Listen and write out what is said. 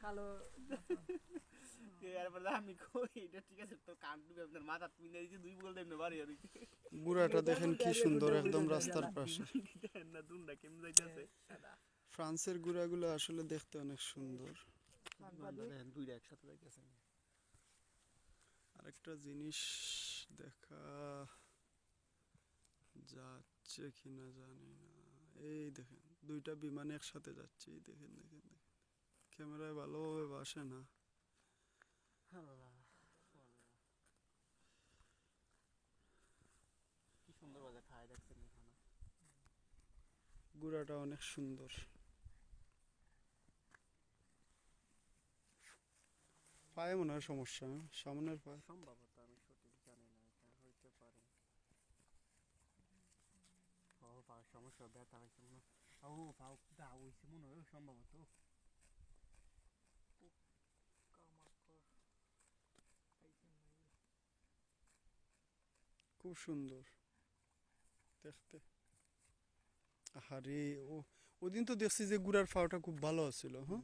কালো এরপর আমি কই এটা ঠিক আছে তো কান টুপি আপনার মাথা তুমি দিয়েছি দুই বল দেন বাড়ি আর গুড়াটা দেখেন কি সুন্দর একদম রাস্তার পাশে। না দুনটা কেমন যাইতেছে ফ্রান্সের গুড়াগুলো আসলে দেখতে অনেক সুন্দর। দেখেন দুইটা একসাথে যাইতেছে আরেকটা জিনিস দেখা যাচ্ছে কিনা জানি না, এই দেখেন দুইটা বিমান একসাথে যাচ্ছে, এই দেখেন দেখেন দেখেন, ক্যামেরায় ভালোভাবে আসে না। কি সুন্দর বাজে খায় দেখছেন এখানে গুড়াটা অনেক সুন্দর। পায়ে মনে হয় সমস্যা, সামনের পায়ে। সম্ভবত আমি সঠিক জানি না, এটা হইতে পারে। ও পা সমস্যা ব্যথা হয়েছে মনে হয়। ও পাও দা হয়েছে মনে হয় সম্ভবত। খুব সুন্দর দেখতে। আরে ও ওদিন তো দেখছি যে গুড়ার ফাওটা খুব ভালো আছিল, হ্যাঁ।